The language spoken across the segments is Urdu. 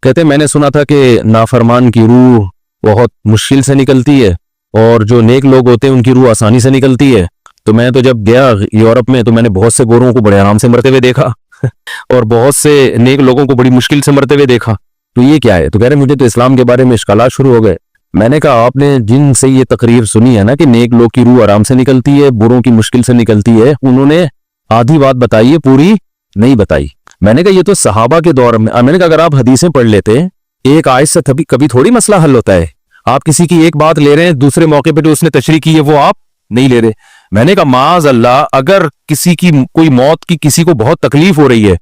کہتے میں نے سنا تھا کہ نافرمان کی روح بہت مشکل سے نکلتی ہے اور جو نیک لوگ ہوتے ہیں ان کی روح آسانی سے نکلتی ہے. تو میں تو جب گیا یورپ میں تو میں نے بہت سے گوروں کو بڑے آرام سے مرتے ہوئے دیکھا اور بہت سے نیک لوگوں کو بڑی مشکل سے مرتے ہوئے دیکھا. تو یہ کیا ہے؟ تو کہہ رہے مجھے تو اسلام کے بارے میں اشکالات شروع ہو گئے. میں نے کہا آپ نے جن سے یہ تقریر سنی ہے نا کہ نیک لوگ کی روح آرام سے نکلتی ہے بروں کی مشکل سے نکلتی ہے, انہوں نے آدھی بات بتائی ہے, پوری نہیں بتائی. میں نے کہا یہ تو صحابہ کے دور میں نے کہا اگر آپ حدیثیں پڑھ لیتے ایک آیت سے کبھی تھوڑی مسئلہ حل ہوتا ہے. آپ کسی کی ایک بات لے رہے ہیں دوسرے موقع پہ جو اس نے تشریح کی ہے وہ آپ نہیں لے رہے. میں نے کہا معاذ اللہ اگر کسی کی کوئی موت کی کسی کو بہت تکلیف ہو رہی ہے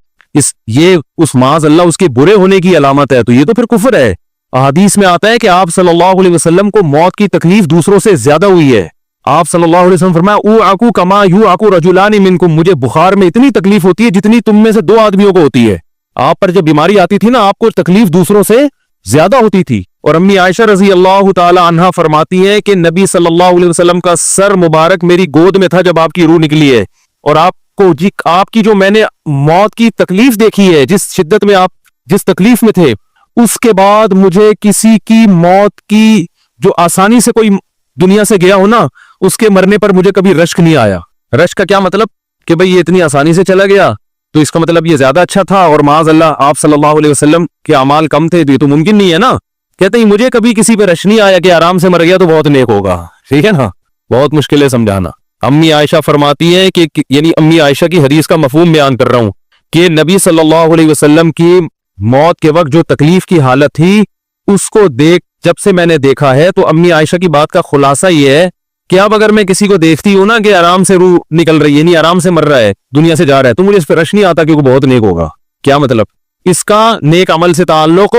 یہ اس معاذ اللہ اس کے برے ہونے کی علامت ہے تو یہ تو پھر کفر ہے. حدیث میں آتا ہے کہ آپ صلی اللہ علیہ وسلم کو موت کی تکلیف دوسروں سے زیادہ ہوئی ہے. آپ صلی اللہ علیہ وسلم فرمایا اوعکو کما یوعکو رجلان منکم, مجھے بخار میں اتنی تکلیف ہوتی ہے جتنی تم میں سے 2 آدمیوں کو ہوتی ہے. آپ پر جب بیماری آتی تھی نا آپ کو تکلیف دوسروں سے زیادہ ہوتی تھی. اور امی عائشہ رضی اللہ تعالی عنہا فرماتی ہیں کہ نبی صلی اللہ علیہ وسلم کا سر مبارک میری گود میں تھا جب آپ کی روح نکلی ہے, اور آپ کی جو میں نے موت کی تکلیف دیکھی ہے جس شدت میں آپ جس تکلیف میں تھے اس کے بعد مجھے کسی کی موت کی جو آسانی سے کوئی دنیا سے گیا ہو نا اس کے مرنے پر مجھے کبھی رشک نہیں آیا. رشک کا کیا مطلب کہ بھئی یہ اتنی آسانی سے چلا گیا تو اس کا مطلب یہ زیادہ اچھا تھا اور معاذ اللہ آپ صلی اللہ علیہ وسلم کے اعمال کم تھے تو یہ تو ممکن نہیں ہے نا. کہتے ہیں مجھے کبھی کسی پہ رش نہیں آیا کہ آرام سے مر گیا تو بہت نیک ہوگا. ٹھیک ہے نا, بہت مشکل ہے سمجھانا. امی عائشہ فرماتی ہیں کہ یعنی امی عائشہ کی حدیث کا مفہوم بیان کر رہا ہوں کہ نبی صلی اللہ علیہ وسلم کی موت کے وقت جو تکلیف کی حالت تھی اس کو جب سے میں نے دیکھا ہے تو امی عائشہ کی بات کا خلاصہ یہ ہے کہ اب اگر میں کسی کو دیکھتی ہوں نا کہ آرام سے روح نکل رہی ہے یعنی آرام سے مر رہا ہے دنیا سے جا رہا ہے تو مجھے اس پہ رش نہیں آتا کیونکہ بہت نیک ہوگا. کیا مطلب اس کا نیک عمل سے تعلق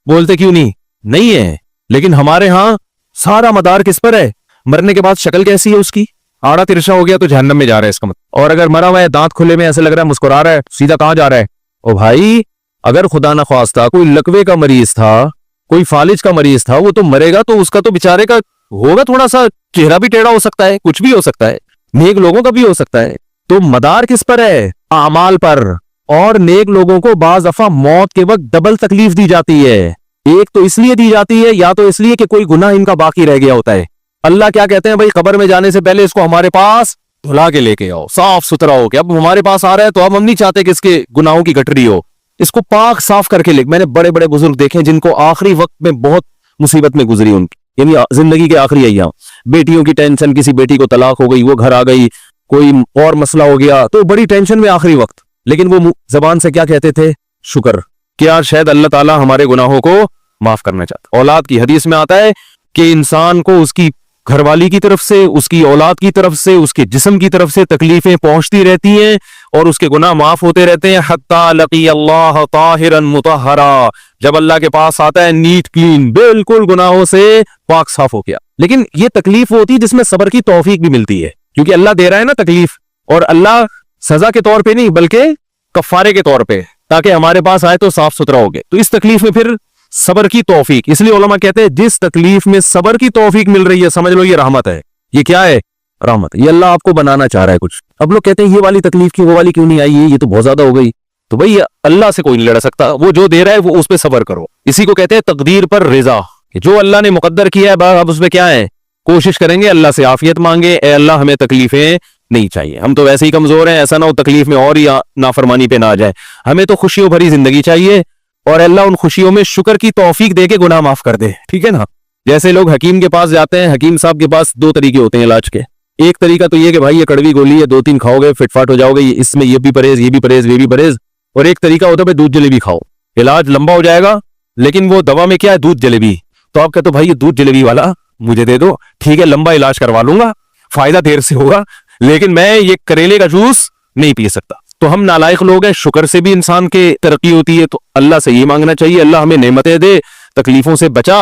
بولتے کیوں نہیں ہے. لیکن ہمارے ہاں سارا مدار کس پر ہے, مرنے کے بعد شکل کیسی ہے اس کی, آڑا ترشا ہو گیا تو جہنم میں جا رہا ہے اس کا مطلب. اور اگر مرا ہوا ہے دانت کھلے میں ایسے لگ رہا ہے مسکرا رہا ہے سیدھا کہاں جا رہا ہے. او بھائی اگر خدا نہ خواستہ کوئی لکوے کا مریض تھا کوئی فالج کا مریض تھا وہ تو مرے گا تو اس کا تو بیچارے کا ہوگا تھوڑا سا چہرہ بھی ٹیڑھا ہو سکتا ہے کچھ بھی ہو سکتا ہے, نیک لوگوں کا بھی ہو سکتا ہے. تو مدار کس پر ہے, اعمال پر. اور نیک لوگوں کو بعض دفعہ موت کے وقت ڈبل تکلیف دی جاتی ہے. ایک تو اس لیے دی جاتی ہے یا تو اس لیے کہ کوئی گناہ ان کا باقی رہ گیا ہوتا ہے. اللہ کیا کہتے ہیں بھائی قبر میں جانے سے پہلے اس کو ہمارے پاس دھلا کے لے کے آؤ صاف ستھرا ہو کے. اب ہمارے پاس آ رہا ہے تو اب ہم نہیں چاہتے کہ اس کے گناہوں کی گٹری ہو, اس کو پاک صاف کر کے لے. میں نے بڑے بڑے بزرگ دیکھے جن کو آخری وقت میں بہت مصیبت میں گزری ان کی یعنی زندگی کے آخری ایام, بیٹیوں کی ٹینشن, کسی بیٹی کو طلاق ہو گئی وہ گھر آ گئی, کوئی اور مسئلہ ہو گیا تو بڑی ٹینشن میں آخری وقت. لیکن وہ زبان سے کیا کہتے تھے, شکر. کیا شاید اللہ تعالی ہمارے گناہوں کو معاف کرنا چاہتا. اولاد کی حدیث میں آتا ہے کہ انسان کو اس کی گھر والی کی طرف سے اس کی اولاد کی طرف سے اس کے جسم کی طرف سے تکلیفیں پہنچتی رہتی ہیں اور اس کے گناہ معاف ہوتے رہتے ہیں حتی لقی اللہ طاہرا مطہرا, جب اللہ کے پاس آتا ہے نیٹ کلین بالکل گناہوں سے پاک صاف ہو گیا. لیکن یہ تکلیف ہوتی ہے جس میں صبر کی توفیق بھی ملتی ہے کیونکہ اللہ دے رہا ہے نا تکلیف, اور اللہ سزا کے طور پہ نہیں بلکہ کفارے کے طور پہ تاکہ ہمارے پاس آئے تو صاف ستھرا ہو گئے. تو اس تکلیف میں پھر صبر کی توفیق, اس لیے علماء کہتے ہیں جس تکلیف میں صبر کی توفیق مل رہی ہے سمجھ لو یہ رحمت ہے. یہ کیا ہے, رحمت. یہ اللہ آپ کو بنانا چاہ رہا ہے کچھ. اب لوگ کہتے ہیں یہ والی تکلیف کی وہ والی کیوں نہیں آئی ہے, یہ تو بہت زیادہ ہو گئی. تو بھئی اللہ سے کوئی نہیں لڑ سکتا, وہ جو دے رہا ہے وہ اس پہ صبر کرو. اسی کو کہتے ہیں تقدیر پر رضا, کہ جو اللہ نے مقدر کیا ہے اب اس پہ کیا ہے, کوشش کریں گے اللہ سے عافیت مانگے, اے اللہ ہمیں تکلیفیں نہیں چاہیے, ہم تو ویسے ہی کمزور ہیں, ایسا نہ ہو تکلیف میں اور ہی نافرمانی پہ نہ آ جائے, ہمیں تو خوشیوں بھری زندگی چاہیے اور اللہ ان خوشیوں میں شکر کی توفیق دے کے گناہ معاف کر دے. ٹھیک ہے نا. جیسے لوگ حکیم کے پاس جاتے ہیں, حکیم صاحب کے پاس 2 طریقے ہوتے ہیں علاج کے. ایک طریقہ تو یہ کہ بھائی یہ کڑوی گولی ہے 2-3 کھاؤ گے فٹ فاٹ ہو جاؤ گے, اس میں یہ بھی پرہیز یہ بھی پرہیز یہ بھی پرہیز. اور ایک طریقہ ہوتا ہے بھائی دودھ جلیبی کھاؤ, علاج لمبا ہو جائے گا لیکن وہ دوا میں کیا ہے دودھ جلیبی. تو آپ کہتے ہو بھائی یہ دودھ جلیبی والا مجھے دے دو, ٹھیک ہے لمبا علاج کروا لوں گا, فائدہ دیر سے ہوگا, لیکن میں یہ کریلے کا جوس نہیں پی سکتا. تو ہم نالائق لوگ ہیں, شکر سے بھی انسان کے ترقی ہوتی ہے. تو اللہ سے یہ مانگنا چاہیے اللہ ہمیں نعمتیں دے, تکلیفوں سے بچا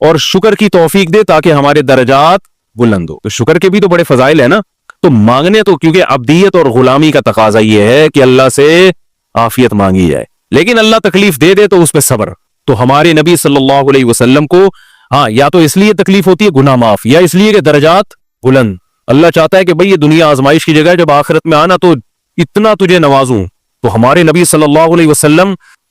اور شکر کی توفیق دے تاکہ ہمارے درجات بلند ہو. تو شکر کے بھی تو بڑے فضائل ہیں نا. تو مانگنے تو کیونکہ عبدیت اور غلامی کا تقاضا یہ ہے کہ اللہ سے عافیت مانگی جائے, لیکن اللہ تکلیف دے دے تو اس پہ صبر. تو ہمارے نبی صلی اللہ علیہ وسلم کو یا تو اس لیے تکلیف ہوتی ہے گناہ معاف, یا اس لیے کہ درجات بلند. اللہ چاہتا ہے کہ بھئی یہ دنیا آزمائش کی جگہ ہے, جب آخرت میں آنا تو اتنا تجھے نوازوں. تو ہمارے نبی صلی اللہ علیہ وسلم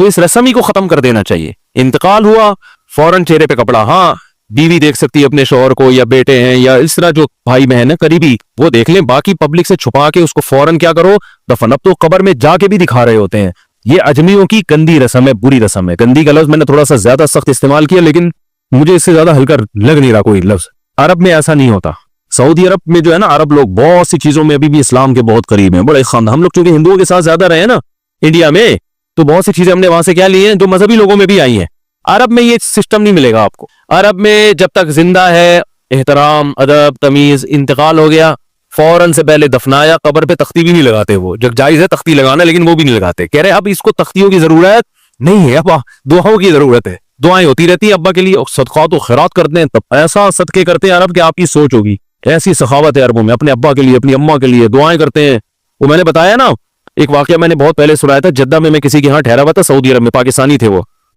تو اس رسم ہی کو ختم کر دینا چاہیے. انتقال ہوا فوراً چہرے پہ کپڑا. ہاں بیوی دیکھ سکتی ہے اپنے شوہر کو, یا بیٹے ہیں, یا اس طرح جو بھائی بہن ہے قریبی, وہ دیکھ لیں. باقی پبلک سے چھپا کے اس کو فوراً کیا کرو, دفن. اب تو قبر میں جا کے بھی دکھا رہے ہوتے ہیں. یہ اجمیوں کی گندی رسم ہے, بری رسم ہے. گندی کا لفظ میں نے تھوڑا سا زیادہ سخت استعمال کیا, لیکن مجھے اس سے زیادہ ہلکا لگ نہیں رہا کوئی لفظ. عرب میں ایسا نہیں ہوتا. سعودی عرب میں جو ہے نا, عرب لوگ بہت سی چیزوں میں ابھی بھی اسلام کے بہت قریب ہیں, بڑے خاندان. ہم لوگ چونکہ ہندوؤں کے ساتھ زیادہ رہے ہیں نا انڈیا میں, تو بہت سی چیزیں ہم نے وہاں سے کیا لی ہیں جو مذہبی لوگوں میں بھی آئی ہیں. عرب میں یہ سسٹم نہیں ملے گا آپ کو. عرب میں جب تک زندہ ہے احترام, ادب, تمیز. انتقال ہو گیا فوراً سے پہلے دفنایا. قبر پہ تختی بھی نہیں لگاتے وہ, جب جائز ہے تختی لگانا, لیکن وہ بھی نہیں لگاتے. کہہ رہے اب اس کو تختیوں کی ضرورت نہیں ہے, اب دعاؤں کی ضرورت ہے. دعائیں ہوتی رہتی ہیں ابا کے لیے, صدقات و خیرات کرتے ہیں. تب ایسا صدقے کرتے ہیں عرب کہ آپ کی سوچ ہوگی. ایسی سخاوت ہے عربوں میں, اپنے ابا کے لیے, اپنی اماں کے لیے دعائیں کرتے ہیں. وہ میں نے بتایا نا ایک واقعہ, میں نے بہت پہلے سنایا تھا. جدہ میں کسی کے یہاں ٹھہرا ہوا تھا, سعودی عرب میں, پاکستانی تھے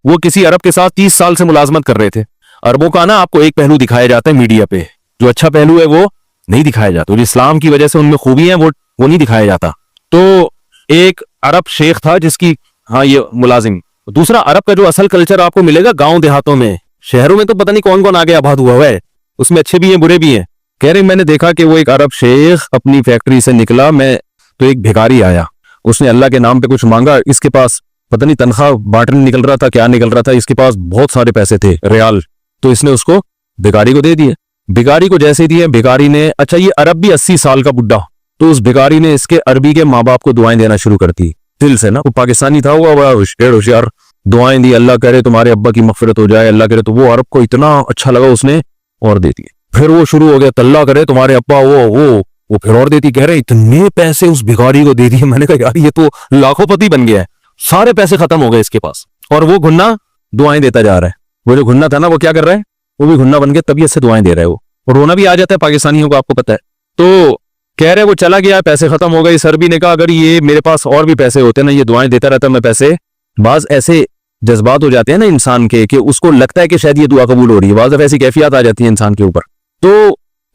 وہ کسی عرب کے ساتھ 30 سال سے ملازمت کر رہے تھے. عربوں کا نا آپ کو ایک پہلو دکھایا جاتا ہے میڈیا پہ, جو اچھا پہلو ہے وہ نہیں دکھایا جاتا, جو اسلام کی وجہ سے ان میں خوبی ہیں وہ نہیں دکھایا جاتا. تو ایک عرب شیخ تھا جس کی, ہاں یہ ملازم. دوسرا عرب کا جو اصل کلچر آپ کو ملے گا گاؤں دیہاتوں میں, شہروں میں تو پتہ نہیں کون کون آگے آباد ہوا ہے, اس میں اچھے بھی ہیں برے بھی ہیں. کہہ رہے میں نے دیکھا کہ وہ ایک عرب شیخ اپنی فیکٹری سے نکلا, میں تو ایک بھیکاری آیا, اس نے اللہ کے نام پہ کچھ مانگا. اس کے پاس پتہ نہیں تنخواہ بانٹنے نکل رہا تھا, کیا نکل رہا تھا, اس کے پاس بہت سارے پیسے تھے ریال, تو اس نے اس کو بھیکاری کو دے دیے. بھیکاری کو جیسے دیے, بھیکاری نے, اچھا یہ عرب بھی 80 سال کا بڈھا, تو اس بھیکاری نے اس کے عربی کے ماں باپ کو دعائیں دینا شروع کر دی دل سے نا. وہ پاکستانی تھا, وہ بڑا ہوشیار, دعائیں دی, اللہ کرے تمہارے ابا کی مغفرت ہو جائے, اللہ کرے. تو وہ عرب کو اتنا اچھا لگا, اس نے اور دے دیے. پھر وہ شروع ہو گیا, اللہ کرے تمہارے ابا وہ پھر اور دیتی. کہہ رہے اتنے پیسے اس بھیکاری کو دے دیے. میں نے کہا یار یہ تو لاکھوں پتی بن گیا ہے, سارے پیسے ختم ہو گئے اس کے پاس, اور وہ گھنا دعائیں دیتا جا رہا ہے. وہ جو گھنا تھا نا, وہ کیا کر رہا ہے, وہ بھی گھنا بن کے طبیعت سے دعائیں دے رہا ہے. وہ اور رونا بھی آ جاتا ہے پاکستانیوں کو, آپ کو پتا ہے. تو کہہ رہے وہ چلا گیا, پیسے ختم ہو گئے. اس عربی نے کہا اگر یہ میرے پاس اور بھی پیسے ہوتے نا, یہ دعائیں دیتا رہتا میں پیسے. بعض ایسے جذبات ہو جاتے ہیں نا انسان کے کہ اس کو لگتا ہے کہ شاید یہ دعا قبول ہو رہی ہے, بعض ایسی کیفیات آ جاتی ہیں انسان کے اوپر. تو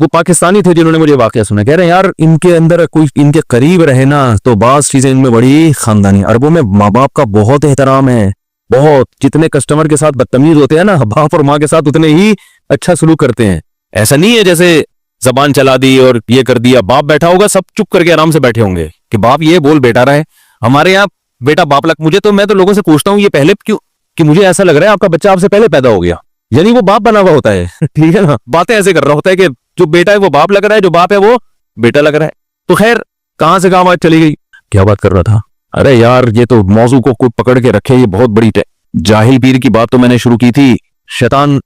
وہ پاکستانی تھے جنہوں نے مجھے واقعہ سنا. کہہ رہے ہیں یار ان کے اندر کوئی ان کے قریب رہے نا, تو بعض چیزیں ان میں بڑی خاندانی. عربوں میں ماں باپ کا بہت احترام ہے, بہت. جتنے کسٹمر کے ساتھ بدتمیز ہوتے ہیں نا, باپ اور ماں کے ساتھ اتنے ہی اچھا سلوک کرتے ہیں. ایسا نہیں ہے جیسے زبان چلا دی اور یہ کر دیا. باپ بیٹھا ہوگا, سب چپ کر کے آرام سے بیٹھے ہوں گے کہ باپ یہ بول بیٹا رہے. ہمارے یہاں بیٹا باپ لگ, میں تو لوگوں سے پوچھتا ہوں یہ پہلے کیوں, کہ مجھے ایسا لگ رہا ہے آپ کا بچہ آپ سے پہلے پیدا ہو گیا, یعنی وہ باپ بنا ہوا ہوتا ہے. ٹھیک ہے نا, باتیں ایسے کر رہا ہوتا ہے کہ جو بیٹا ہے وہ باپ لگ رہا ہے, جو باپ ہے وہ بیٹا لگ رہا ہے. تو خیر کہاں سے کہاں بات چلی گئی, کیا بات کر رہا تھا. ارے یار یہ تو موضوع کو کوئی پکڑ کے رکھے, یہ بہت بڑی جاہل پیر کی بات تو میں نے شروع کی تھی, شیطان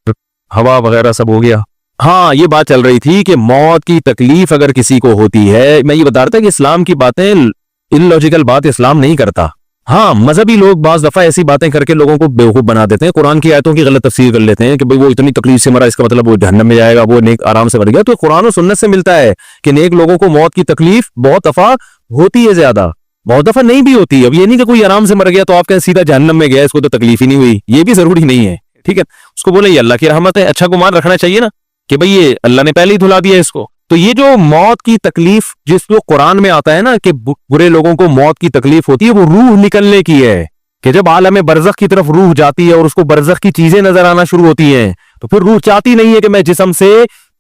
ہوا وغیرہ سب ہو گیا. ہاں یہ بات چل رہی تھی کہ موت کی تکلیف اگر کسی کو ہوتی ہے, میں یہ بتا رہا تھا کہ اسلام کی باتیں ان لاجیکل بات اسلام نہیں کرتا. ہاں مذہبی لوگ بعض دفعہ ایسی باتیں کر کے لوگوں کو بیوقوف بنا دیتے ہیں, قرآن کی آیتوں کی غلط تفسیر کر لیتے ہیں کہ بھئی وہ اتنی تکلیف سے مرا, اس کا مطلب وہ جہنم میں جائے گا, وہ نیک آرام سے مر گیا. تو قرآن و سنت سے ملتا ہے کہ نیک لوگوں کو موت کی تکلیف بہت دفعہ ہوتی ہے, زیادہ بہت دفعہ نہیں بھی ہوتی. اب یہ نہیں کہ کوئی آرام سے مر گیا تو آپ کہیں سیدھا جہنم میں گیا, اس کو تو تکلیف ہی نہیں ہوئی, یہ بھی ضروری نہیں ہے. ٹھیک ہے, اس کو بولے یہ اللہ کی رحمت ہے, اچھا گمان رکھنا چاہیے نا کہ بھئی یہ اللہ نے پہلے ہی دھلا دیا اس کو. تو یہ جو موت کی تکلیف جس جو قرآن میں آتا ہے نا کہ برے لوگوں کو موت کی تکلیف ہوتی ہے, وہ روح نکلنے کی ہے. کہ جب عالم برزخ کی طرف روح جاتی ہے اور اس کو برزخ کی چیزیں نظر آنا شروع ہوتی ہیں, تو پھر روح چاہتی نہیں ہے کہ میں جسم سے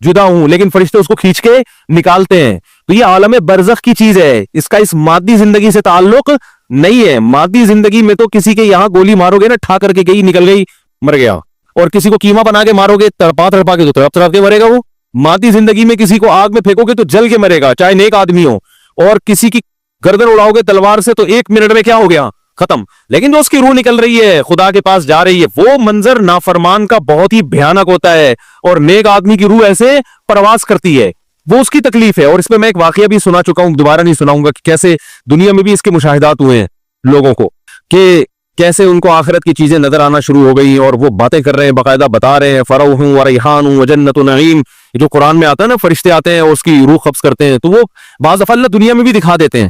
جدا ہوں, لیکن فرشتے اس کو کھینچ کے نکالتے ہیں. تو یہ عالم برزخ کی چیز ہے, اس کا اس مادی زندگی سے تعلق نہیں ہے. مادی زندگی میں تو کسی کے یہاں گولی مارو گے نا, ٹھا کر کے گئی, نکل گئی, مر گیا. اور کسی کو کیما بنا کے مارو گے, تڑپا کے تو تڑپ کے مرے گا. وہ مادی زندگی میں کسی کو آگ میں پھینکو گے تو جل کے مرے گا, چاہے نیک آدمی ہو. اور کسی کی گردن اڑاؤ گے تلوار سے تو 1 منٹ میں کیا ہو گیا, ختم. لیکن جو اس کی روح نکل رہی ہے, خدا کے پاس جا رہی ہے, وہ منظر نافرمان کا بہت ہی بھیانک ہوتا ہے. اور نیک آدمی کی روح ایسے پرواز کرتی ہے, وہ اس کی تکلیف ہے. اور اس میں میں ایک واقعہ بھی سنا چکا ہوں, دوبارہ نہیں سناؤں گا, کہ کیسے دنیا میں بھی اس کے مشاہدات ہوئے ہیں لوگوں کو, کہ کیسے ان کو آخرت کی چیزیں نظر آنا شروع ہو گئی اور وہ باتیں کر رہے ہیں, باقاعدہ بتا رہے ہیں فروح و ریحان و جنت و نعیم. جو قرآن میں آتا ہے نا, فرشتے آتے ہیں اور اس کی روح قبض کرتے ہیں, تو وہ بعض دفعہ اللہ دنیا میں بھی دکھا دیتے ہیں